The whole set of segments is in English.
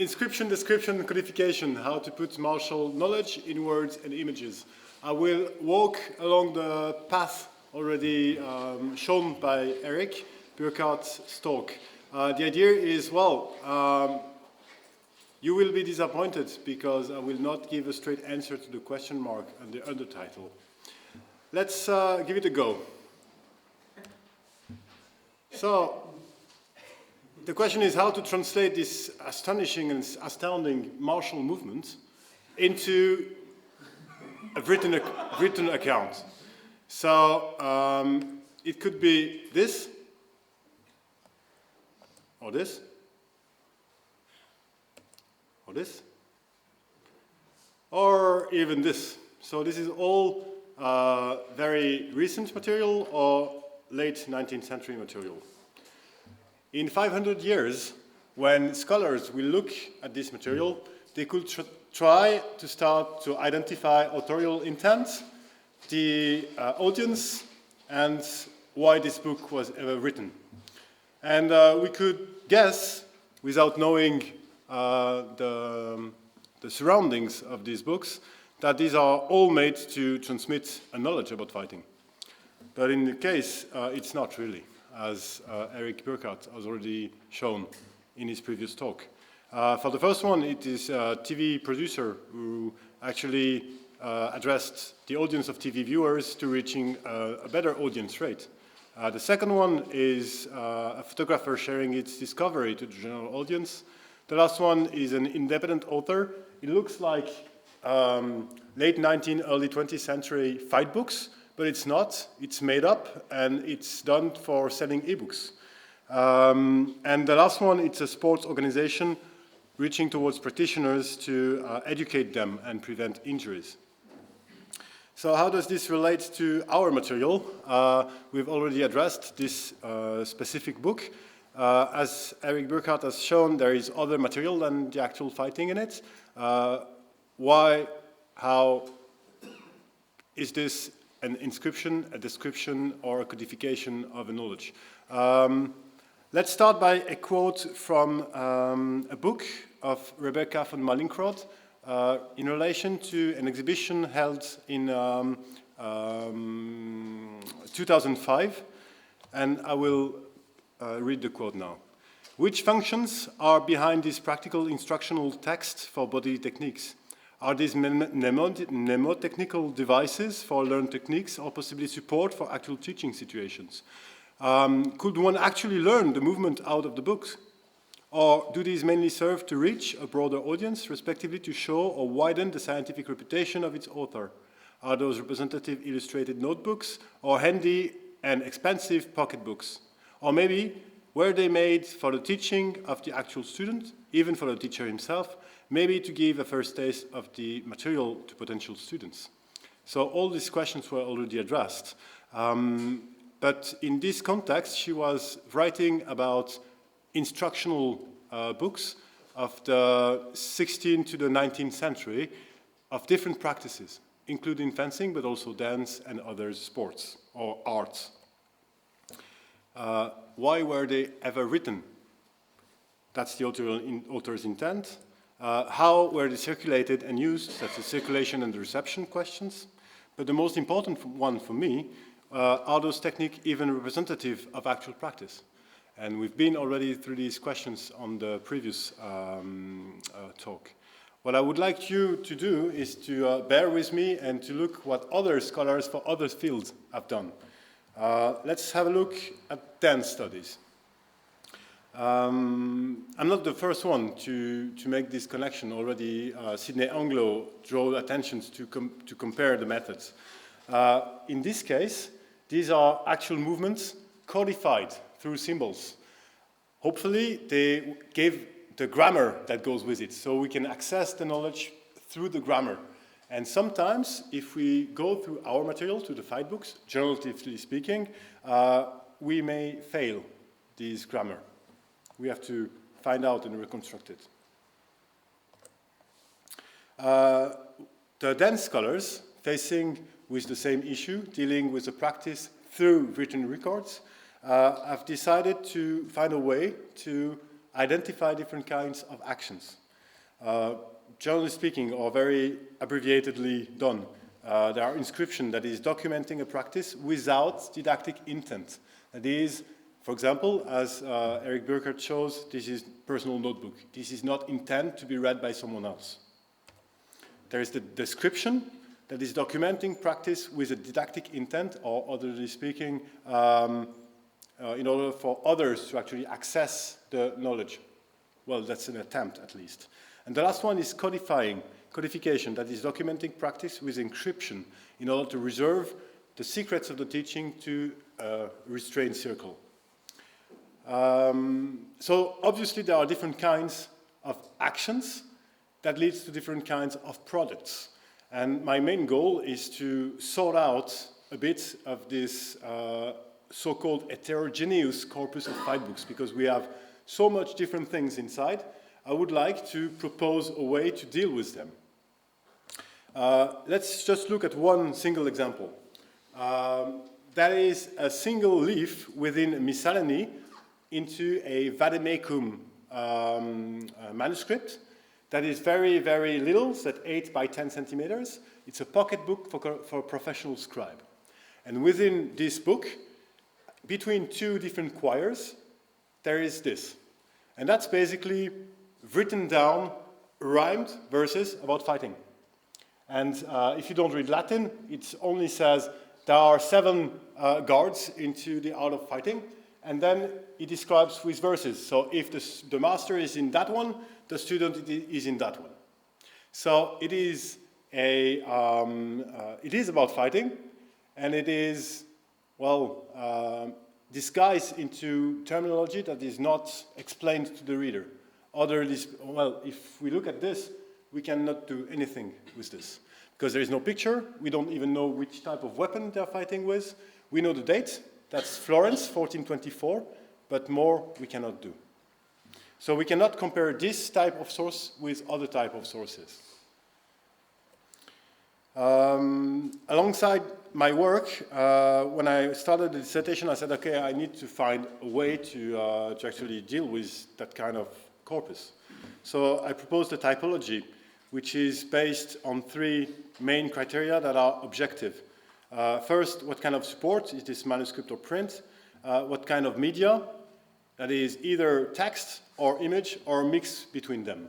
Inscription, description, and codification, how to put martial knowledge in words and images. I will walk along the path already shown by Eric Burkart's talk. The idea is, well, you will be disappointed because I will not give a straight answer to the question mark and the undertitle. Let's give it a go. So, the question is how to translate this astonishing and astounding martial movement into a written account. So, it could be this, or this, or this, or even this. So this is all very recent material or late 19th century material. In 500 years, when scholars will look at this material, they could try to start to identify authorial intent, the audience, and why this book was ever written. And we could guess, without knowing the surroundings of these books, that these are all made to transmit a knowledge about fighting. But in the case, it's not really, as Eric Burkart has already shown in his previous talk. For the first one, it is a TV producer who actually addressed the audience of TV viewers to reaching a better audience rate. The second one is a photographer sharing its discovery to the general audience. The last one is an independent author. It looks like late 19th, early 20th century fight books, but it's not. It's made up, and it's done for selling ebooks. And the last one, it's a sports organization reaching towards practitioners to educate them and prevent injuries. So how does this relate to our material? We've already addressed this specific book. As Eric Burkart has shown, there is other material than the actual fighting in it. Why, how is this an inscription, a description, or a codification of a knowledge? Let's start by a quote from a book of Rebecca von Mallinckrodt in relation to an exhibition held in 2005, and I will read the quote now. Which functions are behind this practical instructional text for body techniques? Are these mnemotechnical devices for learned techniques or possibly support for actual teaching situations? Could one actually learn the movement out of the books? Or do these mainly serve to reach a broader audience, respectively to show or widen the scientific reputation of its author? Are those representative illustrated notebooks or handy and expensive pocketbooks? Or maybe were they made for the teaching of the actual student, even for the teacher himself, maybe to give a first taste of the material to potential students? So all these questions were already addressed. But in this context, she was writing about instructional books of the 16th to the 19th century of different practices, including fencing, but also dance and other sports or arts. Why were they ever written? That's the author's intent. How were they circulated and used? That's the circulation and the reception questions. But the most important one for me, are those techniques even representative of actual practice? And we've been already through these questions on the previous talk. What I would like you to do is to bear with me and to look what other scholars for other fields have done. Let's have a look at dance studies. I'm not the first one to make this connection. Already Sidney Anglo drew attention to compare the methods. In this case, these are actual movements codified through symbols. Hopefully, they gave the grammar that goes with it, so we can access the knowledge through the grammar. And sometimes, if we go through our material to the fight books, generally speaking, we may fail this grammar. We have to find out and reconstruct it. The dance scholars, facing with the same issue, dealing with the practice through written records, have decided to find a way to identify different kinds of actions. generally speaking, are very abbreviatedly done. There are inscription that is documenting a practice without didactic intent. That is, for example, as Eric Burkart shows, this is personal notebook. This is not intent to be read by someone else. There is the description that is documenting practice with a didactic intent, or otherly speaking, in order for others to actually access the knowledge. Well, that's an attempt, at least. And the last one is codification, that is documenting practice with encryption in order to reserve the secrets of the teaching to a restrained circle. So obviously there are different kinds of actions that leads to different kinds of products. And my main goal is to sort out a bit of this so-called heterogeneous corpus of findbooks, because we have so much different things inside. I would like to propose a way to deal with them. Let's just look at one single example. That is a single leaf within a miscellany into a vademecum manuscript that is very, very little, it's at 8 by 10 centimeters. It's a pocket book for a professional scribe. And within this book, between two different choirs, there is this. And that's basically written down, rhymed verses about fighting. And if you don't read Latin, it only says there are 7 guards into the art of fighting, and then it describes with verses. So if the master is in that one, the student is in that one. So it is about fighting, and it is, well, disguised into terminology that is not explained to the reader. Well, if we look at this, we cannot do anything with this. Because there is no picture, we don't even know which type of weapon they're fighting with. We know the date, that's Florence, 1424, but more we cannot do. So we cannot compare this type of source with other type of sources. Alongside my work, when I started the dissertation, I said, okay, I need to find a way to actually deal with that kind of corpus. So I proposed a typology, which is based on 3 main criteria that are objective. First, what kind of support? Is this manuscript or print? What kind of media? That is either text or image or a mix between them.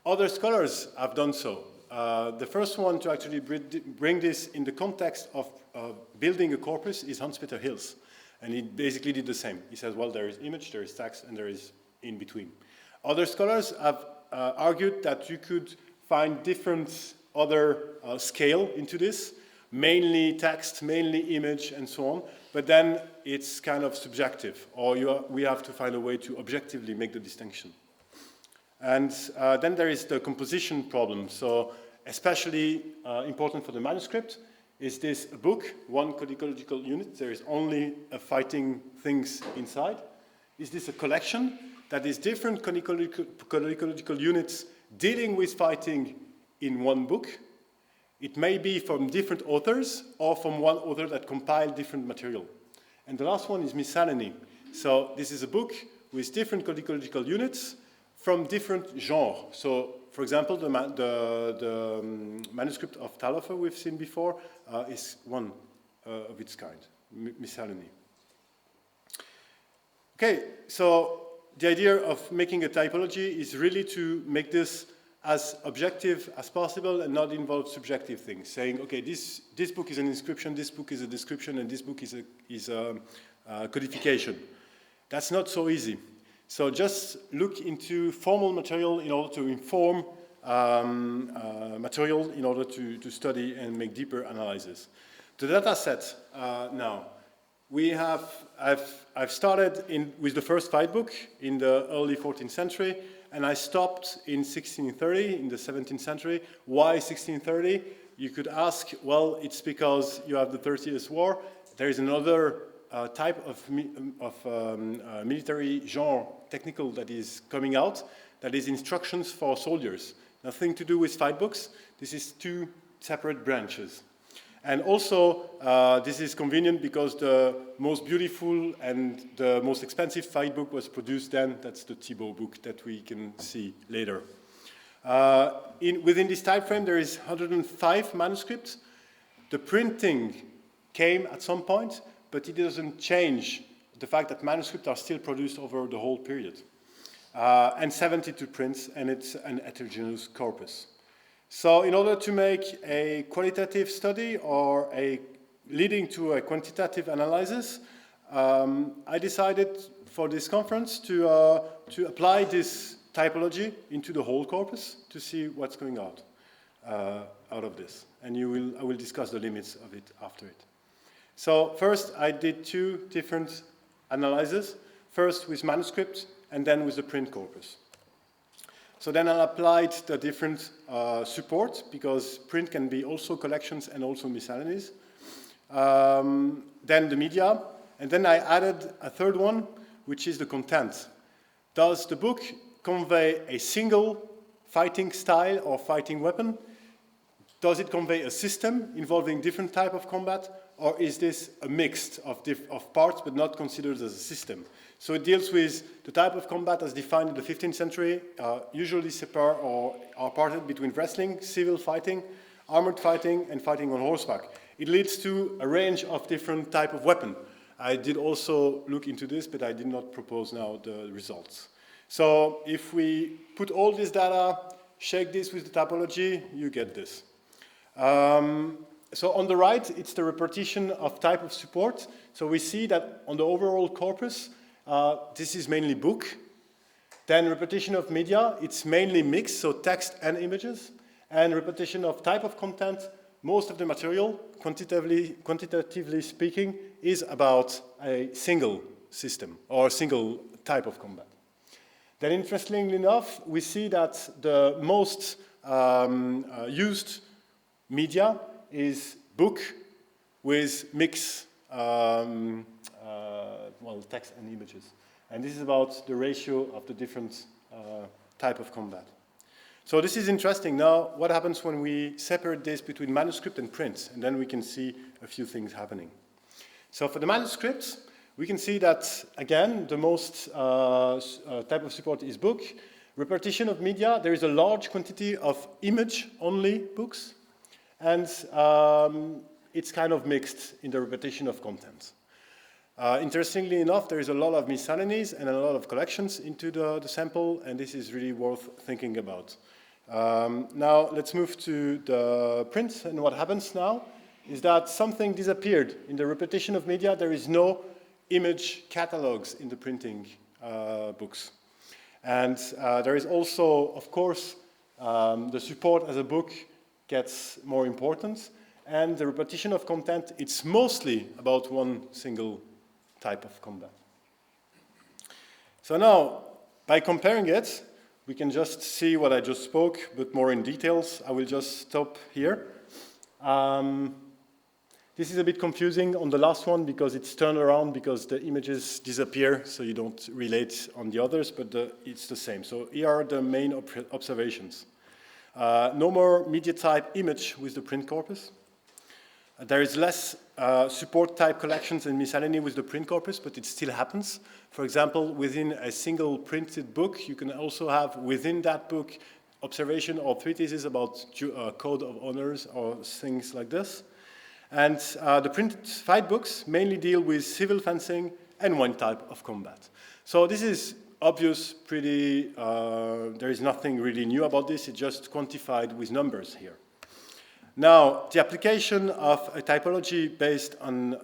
Other scholars have done so. The first one to actually bring this in the context of building a corpus is Hans-Peter Hills. And he basically did the same. He says, well, there is image, there is text, and there is in between. Other scholars have argued that you could find different other scale into this, mainly text, mainly image, and so on, but then it's kind of subjective, or we have to find a way to objectively make the distinction. And then there is the composition problem. So especially important for the manuscript, is this a book, one codicological unit, there is only a fighting things inside? Is this a collection that is different codicological units dealing with fighting in one book? It may be from different authors or from one author that compiled different material. And the last one is miscellany. So this is a book with different codicological units from different genres. So, for example, the manuscript of Talhofer we've seen before is one of its kind, miscellany. Okay, so the idea of making a typology is really to make this as objective as possible and not involve subjective things, saying, okay, this book is an inscription, this book is a description, and this book is a codification. That's not so easy. So just look into formal material in order to inform material in order to study and make deeper analysis. The data set now. I've started with the first fight book in the early 14th century, and I stopped in 1630, in the 17th century. Why 1630? You could ask, well, it's because you have the 30 Years' War. There is another type of military genre, technical, that is coming out, that is instructions for soldiers. Nothing to do with fight books. This is 2 separate branches. And also, this is convenient because the most beautiful and the most expensive fight book was produced then. That's the Thibaut book that we can see later. Within this time frame, there is 105 manuscripts. The printing came at some point, but it doesn't change the fact that manuscripts are still produced over the whole period. And 72 prints, and it's an heterogeneous corpus. So in order to make a qualitative study or leading to a quantitative analysis, I decided for this conference to apply this typology into the whole corpus to see what's going out of this. And I will discuss the limits of it after it. So first, I did two different analyses, first with manuscript and then with the print corpus. So then I applied the different support, because print can be also collections and also miscellanies. Then the media, and then I added a third one, which is the content. Does the book convey a single fighting style or fighting weapon? Does it convey a system involving different type of combat? Or is this a mix of parts but not considered as a system? So it deals with the type of combat as defined in the 15th century, usually separate or are parted between wrestling, civil fighting, armored fighting, and fighting on horseback. It leads to a range of different type of weapon. I did also look into this, but I did not propose now the results. So if we put all this data, shake this with the typology, you get this. So on the right, it's the repetition of type of support. So we see that on the overall corpus, this is mainly book. Then repetition of media, it's mainly mixed, so text and images. And repetition of type of content, most of the material, quantitatively speaking, is about a single system or a single type of combat. Then interestingly enough, we see that the most used media is book with mix, text and images. And this is about the ratio of the different type of combat. So this is interesting. Now, what happens when we separate this between manuscript and print? And then we can see a few things happening. So for the manuscripts, we can see that, again, the most type of support is book. Repetition of media, there is a large quantity of image-only books. And it's kind of mixed in the repetition of content. Interestingly enough, there is a lot of miscellanies and a lot of collections into the sample, and this is really worth thinking about. Now, let's move to the print, and what happens now is that something disappeared. In the repetition of media, there is no image catalogs in the printing books. And there is also, of course, the support as a book gets more important, and the repetition of content, it's mostly about one single type of combat. So now, by comparing it, we can just see what I just spoke, but more in details. I will just stop here. This is a bit confusing on the last one because it's turned around because the images disappear, so you don't relate on the others, but it's the same. So here are the main observations. No more media type image with the print corpus. There is less support type collections and miscellany with the print corpus, but it still happens. For example, within a single printed book, you can also have within that book observation or treatises about code of honors or things like this. And the printed fight books mainly deal with civil fencing and one type of combat. So this is obvious, pretty, there is nothing really new about this, it's just quantified with numbers here. Now, the application of a typology based on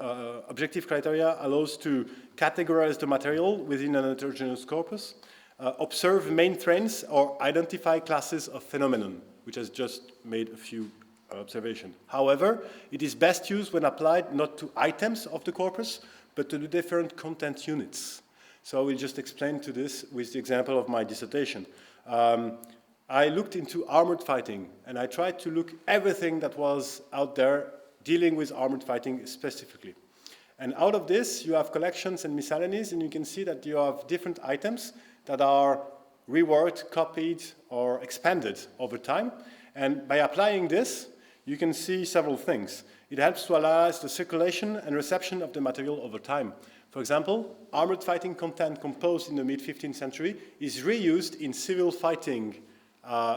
objective criteria allows to categorize the material within an heterogeneous corpus, observe main trends, or identify classes of phenomenon, which has just made a few observations. However, it is best used when applied not to items of the corpus, but to the different content units. So I will just explain to this with the example of my dissertation. I looked into armored fighting, and I tried to look everything that was out there dealing with armored fighting specifically. And out of this, you have collections and miscellanies, and you can see that you have different items that are reworked, copied, or expanded over time. And by applying this, you can see several things. It helps to analyze the circulation and reception of the material over time. For example, armored fighting content composed in the mid-15th century is reused in civil fighting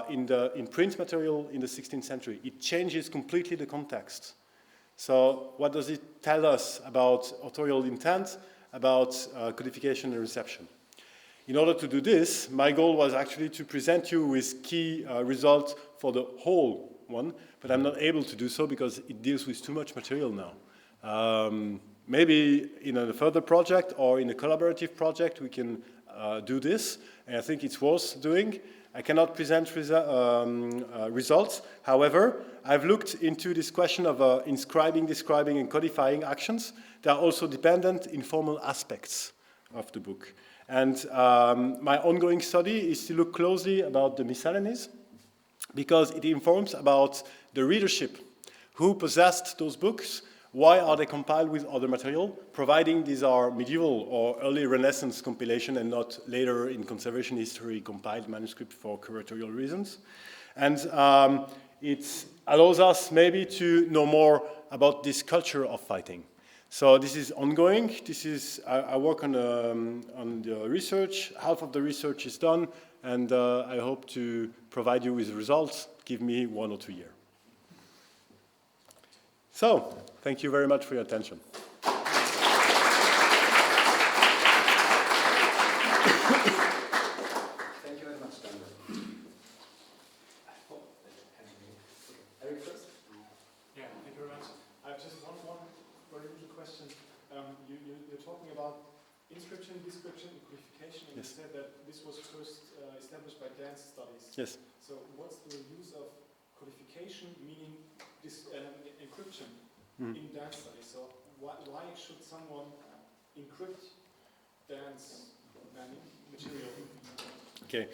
in print material in the 16th century. It changes completely the context. So what does it tell us about authorial intent, about codification and reception? In order to do this, my goal was actually to present you with key results for the whole one, but I'm not able to do so because it deals with too much material now. Maybe in a further project or in a collaborative project we can do this, and I think it's worth doing. I cannot present results. However, I've looked into this question of inscribing, describing, and codifying actions. There are also dependent informal aspects of the book. And my ongoing study is to look closely about the miscellanies, because it informs about the readership. Who possessed those books? Why are they compiled with other material, providing these are medieval or early Renaissance compilation and not later in conservation history compiled manuscript for curatorial reasons. And it allows us maybe to know more about this culture of fighting. So this is ongoing. This is, I work on the research. Half of the research is done, and I hope to provide you with results. Give me 1 or 2 years. So, thank you very much for your attention. Thank you very much, Daniel. Eric first? Yeah, thank you very much. I have just one very little question. You're talking about inscription, description, and codification, and Yes. you said that this was first established by dance studies. Yes. So what's the use of codification, meaning this encryption in dance studies? So why should someone encrypt dance material? Okay.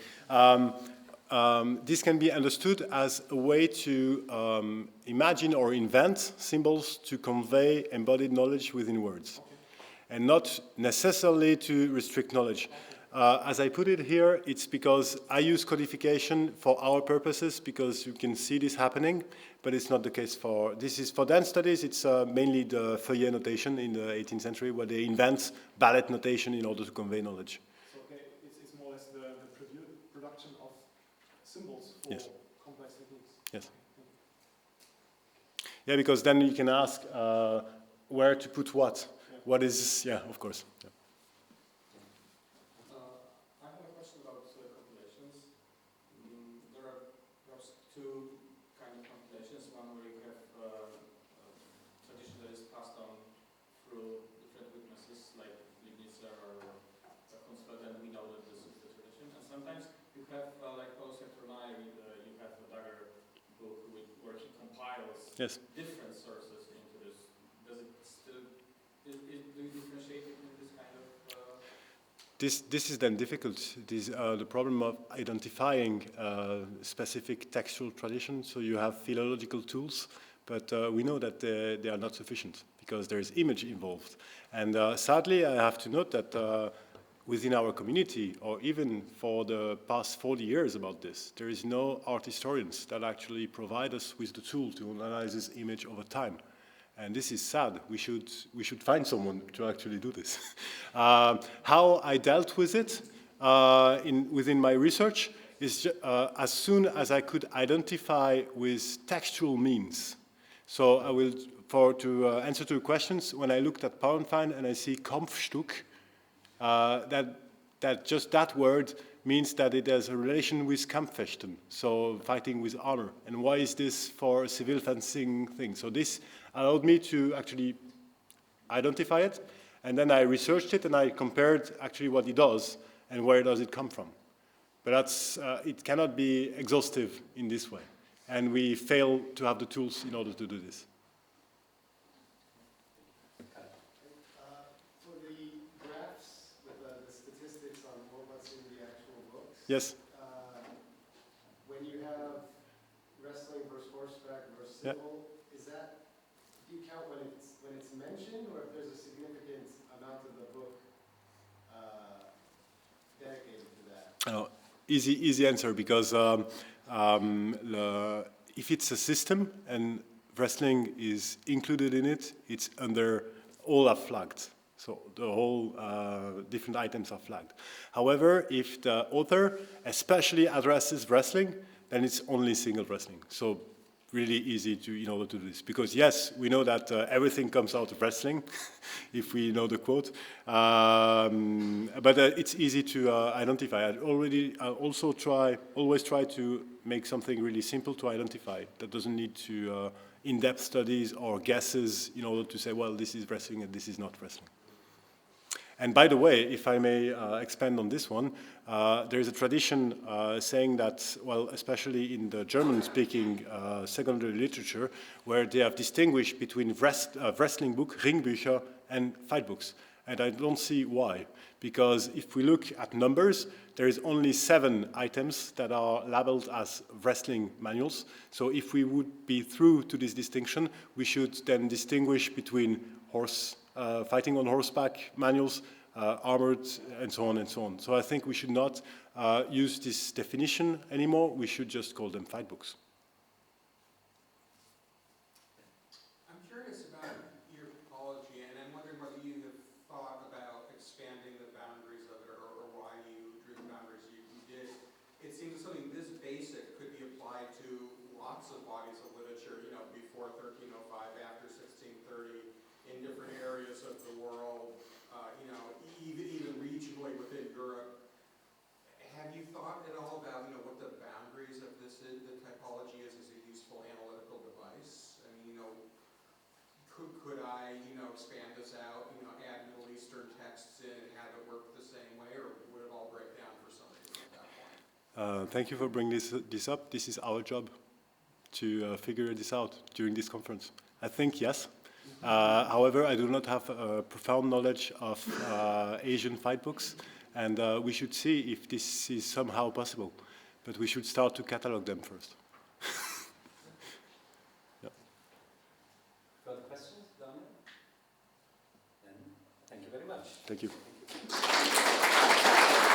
This can be understood as a way to imagine or invent symbols to convey embodied knowledge within words, and not necessarily to restrict knowledge. As I put it here, it's because I use codification for our purposes, because you can see this happening, but it's not the case for, this is for dance studies. It's mainly the feuillet notation in the 18th century, where they invent ballet notation in order to convey knowledge. So okay, it's more or less the production of symbols for Yes. complex techniques. Yes. Yeah, because then you can ask where to put what. Yeah. What is, yeah, of course. Yeah. I have a question about compilations. There are perhaps two kind of compilations. One where you have tradition that is passed on through different witnesses, like Liebnitzer or Kunstfeld, and we know that this is the tradition. And sometimes you have, like Paul Saturnaille, you have a Dagger book where he compiles Yes. different sources into this. Does it still, do you differentiate it in this kind of... This is then difficult. This the problem of identifying specific textual tradition. So you have philological tools, but we know that they are not sufficient because there is image involved. And sadly, I have to note that within our community, or even for the past 40 years about this, there is no art historians that actually provide us with the tool to analyze this image over time. And this is sad. We should find someone to actually do this. How I dealt with it within my research is as soon as I could identify with textual means. So I will, to answer to your questions, when I looked at Pauenfein and I see Kampfstück, that just that word means that it has a relation with Kampffechten, so fighting with honor. And why is this for a civil fencing thing? So this allowed me to actually identify it, and then I researched it and I compared actually what it does and where does it come from. But that's, it cannot be exhaustive in this way, and we fail to have the tools in order to do this. For the graphs with the statistics on what's in the actual books, Yes? when you have wrestling versus horseback versus Yeah. civil, is that, do you count when it's mentioned, or if there's a significant amount of the book dedicated to that? Easy answer, because if it's a system and wrestling is included in it, it's under all are flagged. So the whole different items are flagged. However, if the author especially addresses wrestling, then it's only single wrestling. So really easy to, in order to do this. Because yes, we know that everything comes out of wrestling, if we know the quote. But it's easy to identify. I also always try to make something really simple to identify. That doesn't need to in-depth studies or guesses in order to say, well, this is wrestling and this is not wrestling. And by the way, if I may expand on this one, there is a tradition saying that, well, especially in the German-speaking secondary literature, where they have distinguished between wrestling book, Ringbücher, and fight books. And I don't see why. Because if we look at numbers, there is only 7 items that are labeled as wrestling manuals. So if we would be through to this distinction, we should then distinguish between fighting on horseback manuals, armored, and so on and so on. So I think we should not use this definition anymore. We should just call them fight books. I'm curious about your typology, and I'm wondering whether you have thought about expanding the boundaries of it, or why you drew the boundaries you did. It seems something this basic could be applied to lots of bodies of literature, you know, before 1305, after 1630, in different areas of the world, you know, even regionally within Europe. Have you thought at all about, you know, what the boundaries of this is, the typology is as a useful analytical device? I mean, you know, could I, you know, expand this out, you know, add Middle Eastern texts in and have it work the same way, or would it all break down for some reason at that point? Thank you for bringing this up. This is our job to figure this out during this conference. I think yes. However, I do not have a profound knowledge of Asian fight books, and we should see if this is somehow possible. But we should start to catalog them first. Yeah. Further questions, Daniel? Then thank you very much. Thank you.